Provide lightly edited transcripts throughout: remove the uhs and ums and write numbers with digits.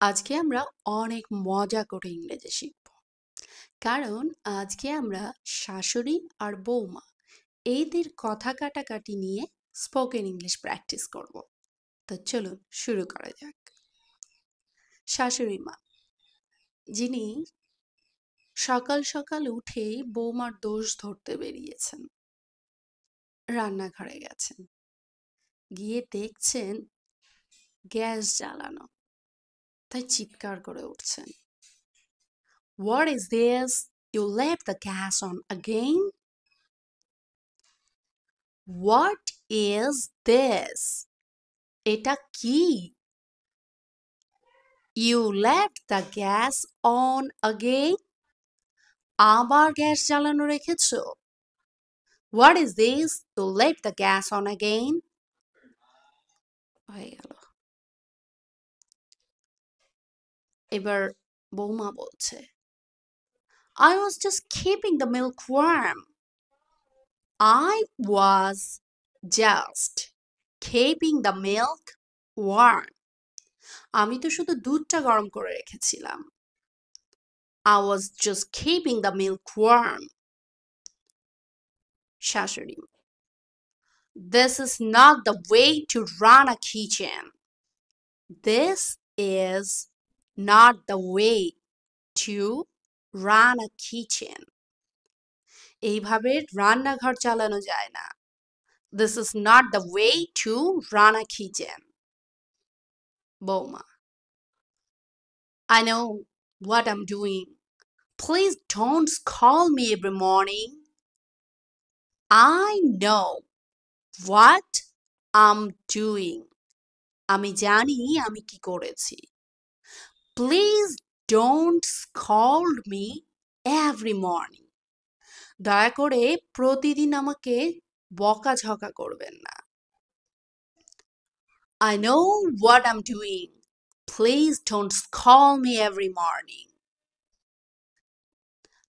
আজকে আমরা অনেক মজা করে ইংরেজি শিখব। কারণ আজকে আমরা শাশুড়ি আর বৌমা এদের কথা কাটাকাটি নিয়ে স্পোকেন ইংলিশ প্র্যাকটিস করব। তো চলুন শুরু করা যাক। শাশুড়ি মা, যিনি সকাল সকাল উঠেই বৌমার দোষ ধরতে বেরিয়েছেন, রান্নাঘরে গেছেন, গিয়ে দেখছেন গ্যাস জ্বালানো, তাই চিৎকার করে উঠছেন, What is this? You left the gas on again? What is this? এটা কি? You left the gas on again? আবার গ্যাস জ্বালানো রেখেছো? What is this? You left the gas on again? হয়ে গেল। এবার বৌমা বলছে, I was just keeping the milk warm. I was just keeping the milk warm. আমি তো শুধু দুধটা গরম করে রেখেছিলাম। I was just keeping the milk warm. শাশুড়ি, This is not the way to run a kitchen. This is not the way to run a kitchen. এইভাবে রান্নাঘর চালানো যায় না। This is not the way to run a kitchen. বৌমা, I know what I'm doing. Please don't call me every morning. I know what I'm doing. আমি জানি আমি কি করেছি। Please don't scold me every morning. দয়া করে প্রতিদিন আমাকে বকাঝকা করবেন না। I know what I'm doing. Please don't scold me every morning.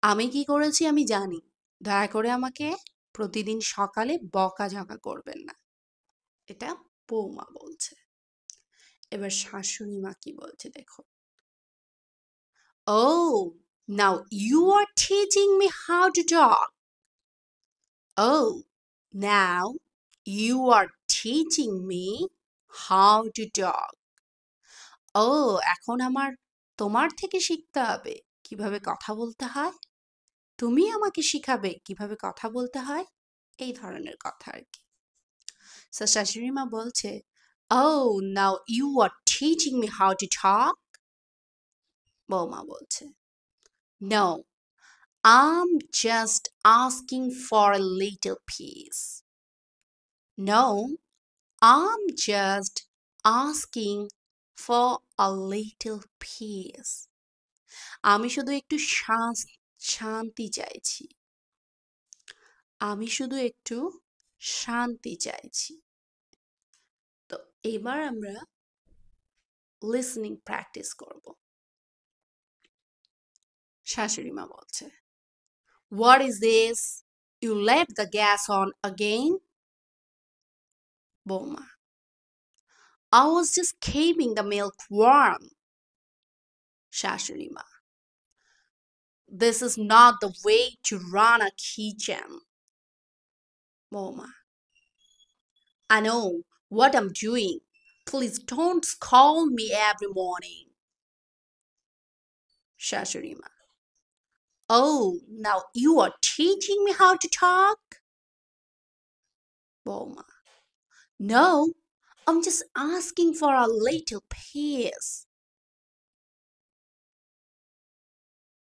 আমি কি করেছি আমি জানি। দয়া করে আমাকে প্রতিদিন সকালে বকাঝকা করবেন না। এটা বৌমা বলছে। এবার শাশুড়ি মা কি বলছে দেখো। Oh, now you are teaching me how to talk. Oh, now you are teaching me how to talk. Oh, এখন তোমার থেকে শিখতে হবে কিভাবে কথা বলতে হয়। তুমি আমাকে শিখাবে কিভাবে কথা বলতে হয়। এই ধরনের কথা আর কি। শাশুড়ি মা বলছে, Oh, now you are teaching me how to talk. বৌমা বলছে, No, I'm just asking for a little peace. No, I'm just asking for a little peace. আমি শুধু একটু শান্তি চাইছি। আমি শুধু একটু শান্তি চাইছি। তো এবার আমরা লিসনিং প্র্যাকটিস করব। শাশুড়ি মা বলছে, What is this? You left the gas on again? বৌমা, I was just keeping the milk warm. শাশুড়ি মা, This is not the way to run a kitchen. বৌমা, I know what I'm doing. Please don't scold me every morning. শাশুড়ি মা, Oh, now you are teaching me how to talk? বৌমা, No, I'm just asking for a little peace.